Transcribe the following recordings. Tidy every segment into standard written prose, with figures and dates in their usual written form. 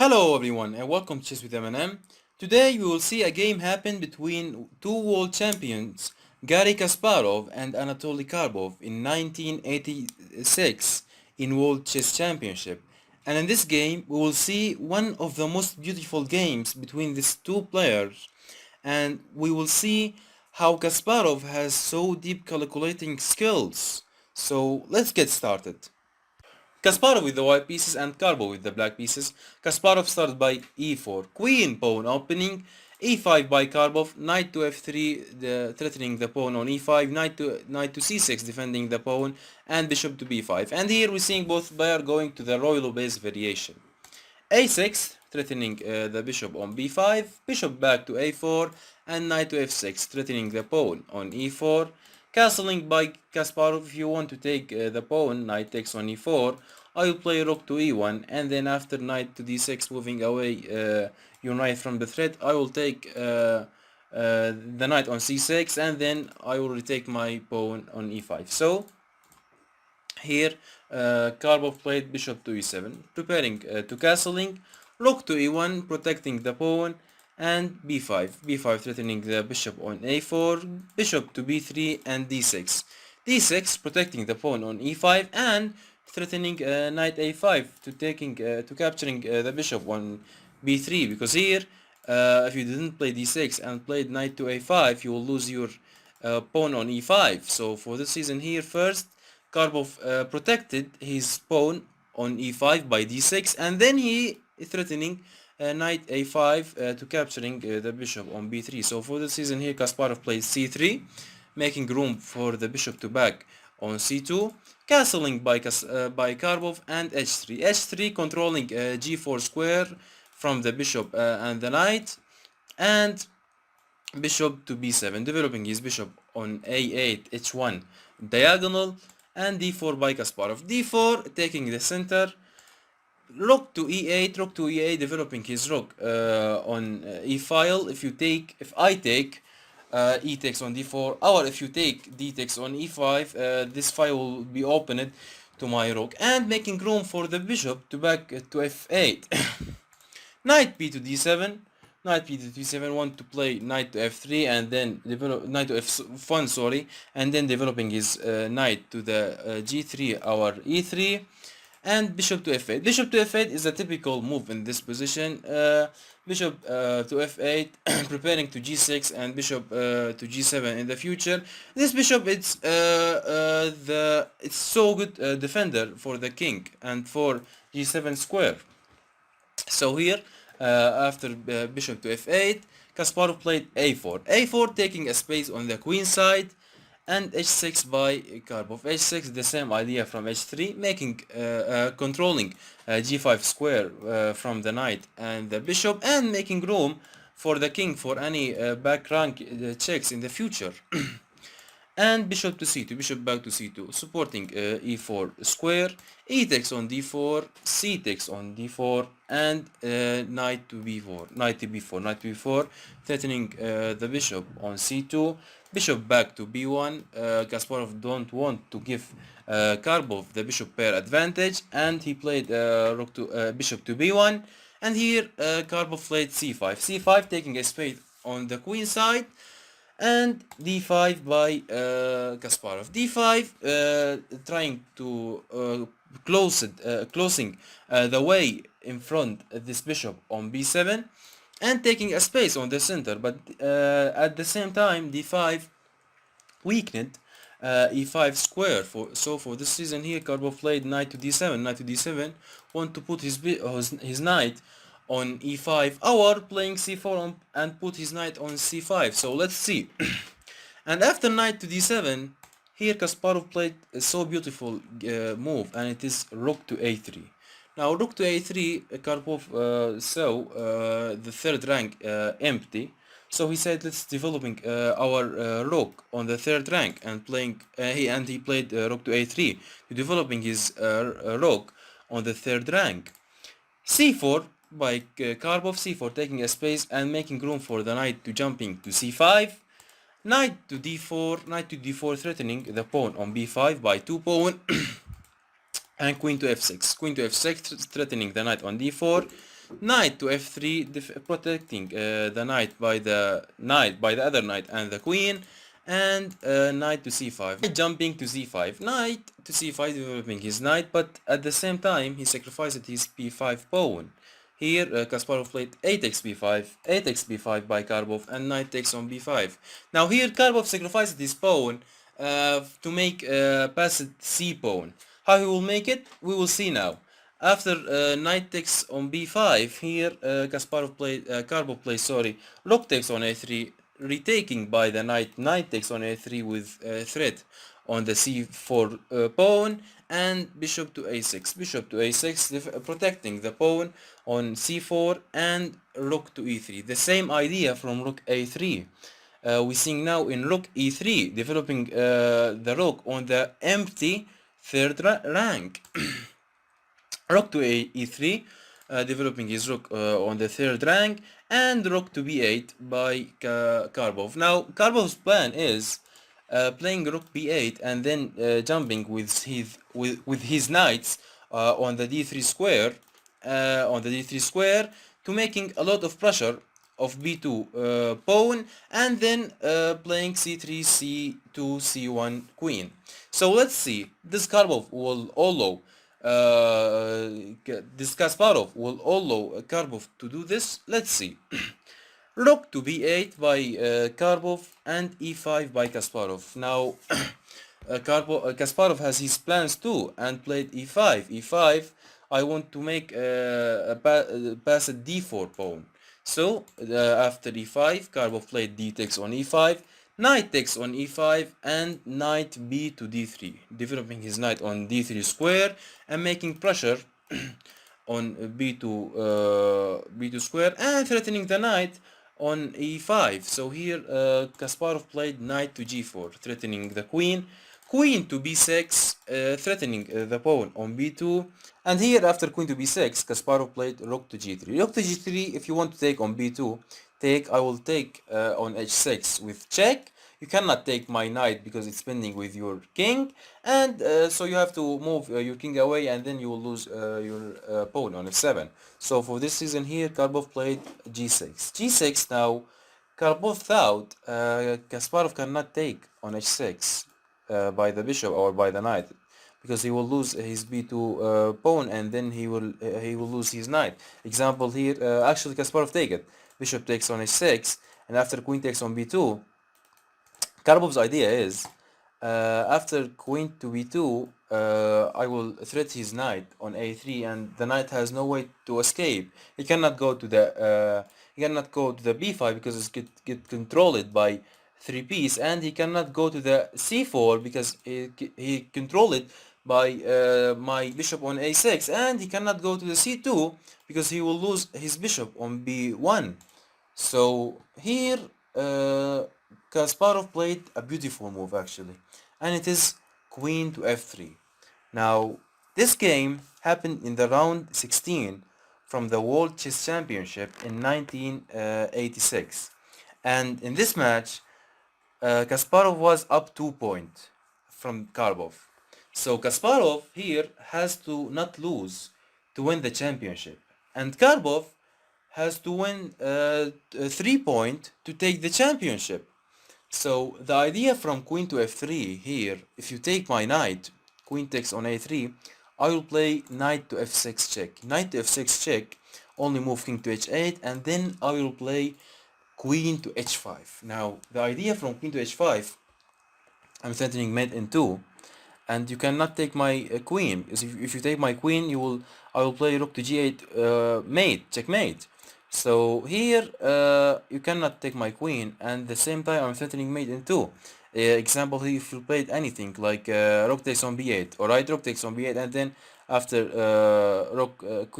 Hello everyone and welcome to Chess with M&M. Today we will see a game happen between two world champions, Garry Kasparov and Anatoly Karpov in 1986 in World Chess Championship. And in this game we will see one of the most beautiful games between these two players, and we will see how Kasparov has so deep calculating skills. So let's get started. Kasparov with the white pieces and Karpov with the black pieces. Kasparov starts by e4, queen pawn opening, e5 by Karpov, knight to f3 threatening the pawn on e5, knight to c6 defending the pawn, and bishop to b5. And here we're seeing both players going to the royal base variation. a6 threatening the bishop on b5, bishop back to a4, and knight to f6 threatening the pawn on e4. Castling by Kasparov. If you want to take the pawn, knight takes on e4, I will play rook to e1, and then after knight to d6 moving away your knight from the threat, I will take the knight on c6, and then I will retake my pawn on e5. So here Karpov played bishop to e7, preparing to castling, rook to e1, protecting the pawn, and b5 threatening the bishop on a4, bishop to b3 and d6 protecting the pawn on e5 and threatening knight a5 to capturing the bishop on b3, because here if you didn't play d6 and played knight to a5, you will lose your pawn on e5. So for this reason here, first Karpov protected his pawn on e5 by d6, and then he threatening knight a5 to capturing the bishop on b3. So for this reason here, Kasparov plays c3, making room for the bishop to back on c2, castling by Karpov, and h3 controlling g4 square from the bishop and the knight, and bishop to b7, developing his bishop on a8 h1 diagonal, and d4 by Kasparov. d4 taking the center, rook to e8, developing his rook on e file. If I take e takes on d4, or if you take d takes on e5, this file will be opened to my rook, and making room for the bishop to back to f8. Knight b to d7, want to play knight to f3, and then develop knight to f1, sorry, and then developing his knight to the g3 or e3, and bishop to f8. Bishop to f8 is a typical move in this position. Bishop to f8, preparing to g6, and bishop to g7 in the future. This bishop, it's so good defender for the king and for g7 square. So here, after bishop to f8, Kasparov played a4, taking a space on the queen side, and h6 by Karpov. h6, the same idea from h3, making controlling g5 square from the knight and the bishop, and making room for the king for any back rank checks in the future. And bishop to c2, bishop back to c2, supporting e4 square, e takes on d4, c takes on d4, and knight to b4, threatening the bishop on c2, bishop back to b1. Kasparov don't want to give Karpov the bishop pair advantage, and he played bishop to b1, and here Karpov played c5, taking a space on the queen side, and d5 by Kasparov. d5 trying to closing the way in front of this bishop on b7, and taking a space on the center, but at the same time d5 weakened e5 square. For this reason here, Karpov played knight to d7, want to put his knight on e5, or playing c4 and put his knight on c5. So let's see. And after knight to d7, here Kasparov played a so beautiful move, and it is rook to a3. Now rook to a3, Karpov saw the third rank empty, so he said let's developing our rook on the third rank, and he played rook to a3 to developing his rook on the third rank. c4 by Karpov, c4 taking a space and making room for the knight to jumping to c5, knight to d4 threatening the pawn on b5 by 2 pawn. and queen to f6. Queen to f6, threatening the knight on d4. Knight to f3, protecting the knight by the other knight and the queen. And knight to c5. Knight jumping to c5. Knight to c5, developing his knight, but at the same time he sacrificed his b5 pawn. Here Kasparov played 8x b5, 8x b5 by Karpov, and knight takes on b5. Now here Karpov sacrificed his pawn to make passed c pawn. How he will make it, we will see now. After knight takes on b5, here Karpov plays, sorry, rook takes on a3, retaking by the knight. Knight takes on a3 with threat on the c4 pawn, and bishop to a6. Bishop to a6, protecting the pawn on c4, and rook to e3. The same idea from rook a3. We see now in rook e3, developing the rook on the empty third rank. Rook to e3, developing his rook on the third rank, and rook to b8 by Karpov. Now Karpov's plan is playing rook b8 and then jumping with his knights on the d3 square, to making a lot of pressure of b2 pawn, and then playing c3, c2, c1 queen. So let's see, this Karpov will allow Karpov to do this. Let's see. Rook to b8 by Karpov, and e5 by Kasparov. Now Kasparov has his plans too and played e5. e5, I want to make pass a d4 pawn. So after e5, Karpov played d takes on e5, knight takes on e5, and knight b to d3, developing his knight on d3 square and making pressure on b2 square, and threatening the knight on e5. So here Kasparov played knight to g4, threatening the queen. Queen to b6, threatening the pawn on b2. And here after queen to b6, Kasparov played rook to g3. Rook to g3, if you want to take on b2, I will take on h6 with check. You cannot take my knight because it's pending with your king, and so you have to move your king away, and then you will lose your pawn on f7. So for this reason here, Karpov played g6. g6 now, Karpov thought Kasparov cannot take on h6 by the bishop or by the knight, because he will lose his b2 pawn, and then he will lose his knight. Example here, actually Kasparov take it. Bishop takes on h6, and after queen takes on b2, Karpov's idea is after queen to b2, I will threat his knight on a3, and the knight has no way to escape. He cannot go to the b5 because it's get controlled by 3 piece, and he cannot go to the c4 because he controlled it by my bishop on a6, and he cannot go to the c2 because he will lose his bishop on b1. So here Kasparov played a beautiful move actually, and it is queen to f3. Now this game happened in the round 16 from the World Chess Championship in 1986, and in this match Kasparov was up 2 points from Karpov. So Kasparov here has to not lose to win the championship, and Karpov has to win 3 points to take the championship. So the idea from queen to f3 here, if you take my knight, queen takes on a3, I will play knight to f6 check. Knight to f6 check, only move king to h8, and then I will play queen to h5. Now the idea from queen to h5, I'm threatening mate in 2, and you cannot take my queen, because if you take my queen, I will play rook to g8 mate, checkmate. So here you cannot take my queen, and at the same time I'm threatening mate in 2. Example here, if you played anything like rook takes on b8, or right rook takes on b8, and then after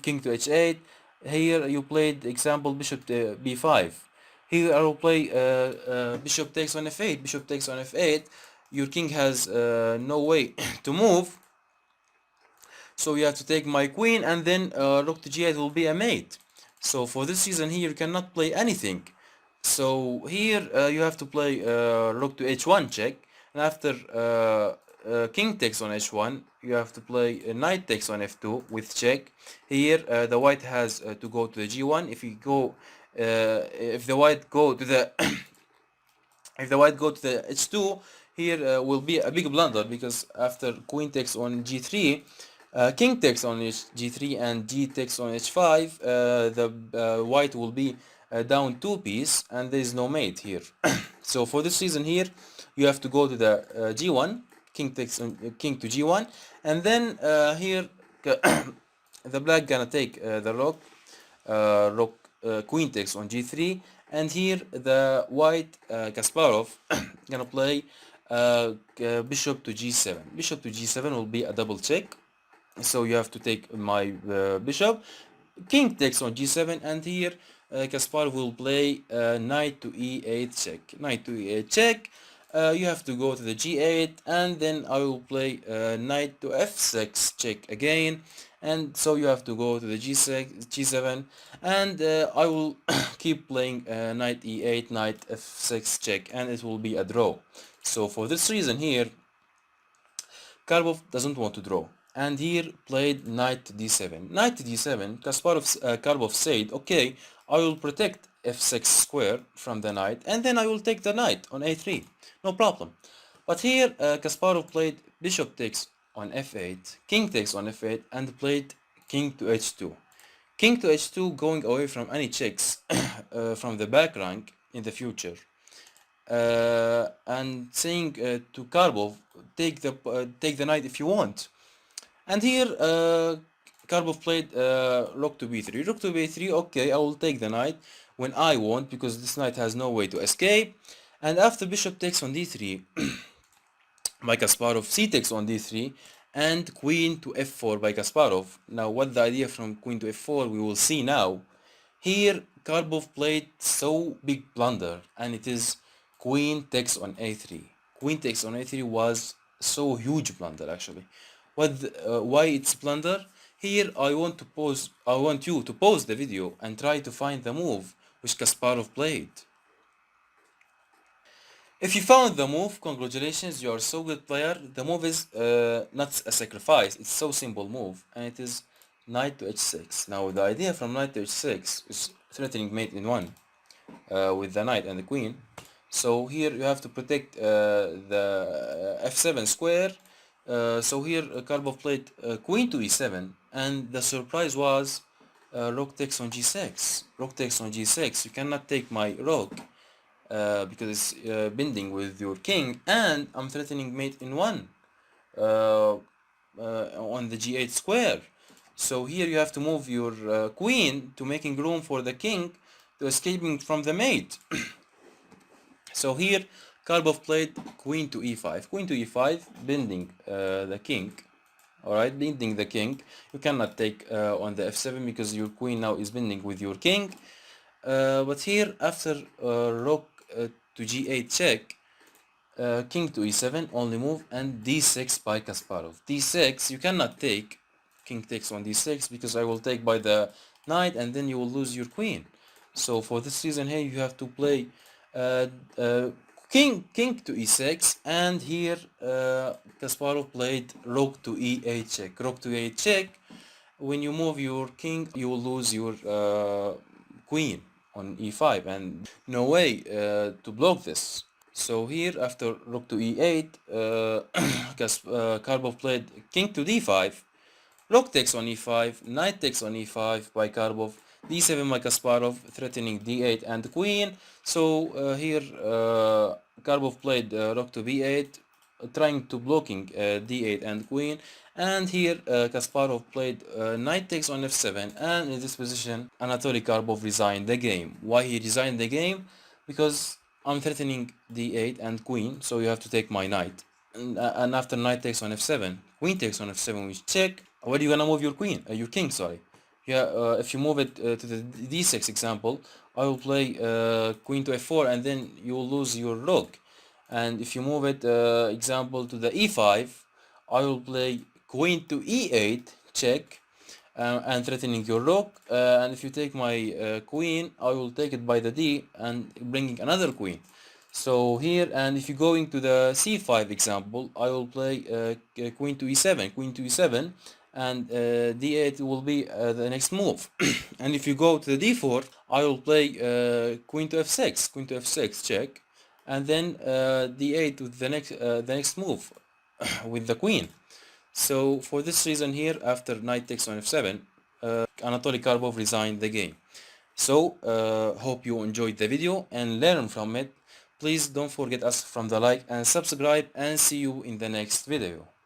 king to h8, here you played example bishop to b5. Here I will play bishop takes on f8, bishop takes on f8. Your king has no way to move, so you have to take my queen, and then rook to g8 will be a mate. So for this reason here you cannot play anything. So here you have to play rook to h1 check, and after king takes on h1, you have to play knight takes on f2 with check. Here the white has to go to the g1. If the white go to the if the white go to the h2, here will be a big blunder, because after queen takes on g3, king takes on g3 and g takes on h5, the white will be down two piece and there is no mate here. So for this reason here, you have to go to the g1, king takes on king to g1, and then here the black gonna take the queen takes on g3, and here the white Kasparov gonna play bishop to g7. Bishop to g7 will be a double check, so you have to take my bishop. King takes on g7, and here Kasparov will play knight to e8 check. Knight to e8 check. You have to go to the g8, and then I will play knight to f6 check again, and so you have to go to the g6, g7, and I will keep playing knight e8, knight f6 check, and it will be a draw. So for this reason here, Karpov doesn't want to draw, and here played knight to d7. Knight to d7, Karpov said, okay, I will protect f6 square from the knight, and then I will take the knight on a3, no problem. But here Kasparov played bishop takes on f8, king takes on f8, and played king to h2. King to h2, going away from any checks from the back rank in the future. And saying to Karpov, take the knight if you want. And here Karpov played rook to b3. Rook to b3, okay, I will take the knight when I want, because this knight has no way to escape. And after bishop takes on d3, by Kasparov, c takes on d3, and queen to f4 by Kasparov. Now what the idea from queen to f4 we will see now. Here Karpov played so big blunder, and it is queen takes on a3. Queen takes on a3 was so huge blunder actually. Why it's blunder? Here I want you to pause the video and try to find the move which Kasparov played. If you found the move, congratulations, you are so good player. The move is not a sacrifice, it's so simple move, and it is knight to h6. Now the idea from knight to h6 is threatening mate in one with the knight and the queen. So here you have to protect the f7 square. So here Karpov played queen to e7, and the surprise was rook takes on g6. Rook takes on g6. You cannot take my rook because it's binding with your king, and I'm threatening mate in one on the g8 square. So here you have to move your queen to making room for the king to escaping from the mate. So here Karpov played queen to e5. Queen to e5, bending the king. Alright, bending the king. You cannot take on the f7 because your queen now is bending with your king. But here after rook to g8 check, king to e7 only move, and d6 by Kasparov. d6 you cannot take. King takes on d6 because I will take by the knight, and then you will lose your queen. So for this reason here you have to play king to e6, and here Kasparov played rook to e8 check. Rook to e8 check. When you move your king, you will lose your queen on e5, and no way to block this. So here after rook to e8, Karpov played king to d5. Rook takes on e5, knight takes on e5 by Karpov, d7 by Kasparov, threatening d8 and queen. So here Karpov played rook to b8, trying to blocking d8 and queen. And here Kasparov played knight takes on f7, and in this position Anatoly Karpov resigned the game. Why he resigned the game? Because I'm threatening d8 and queen, so you have to take my knight. And after knight takes on f7, queen takes on f7, we check. Where are you gonna move your queen? Your king, sorry. Yeah, if you move it to the d6 example, I will play queen to f4, and then you will lose your rook. And if you move it, example, to the e5, I will play queen to e8, check, and threatening your rook. And if you take my queen, I will take it by the d and bringing another queen. So here, and if you go into the c5 example, I will play queen to e7, and d8 will be the next move. And if you go to the d4, I will play queen to f6, check, and then d8 with the next move with the queen. So for this reason here, after knight takes on f7, Anatoly Karpov resigned the game. So hope you enjoyed the video and learn from it. Please don't forget us from the like and subscribe, and see you in the next video.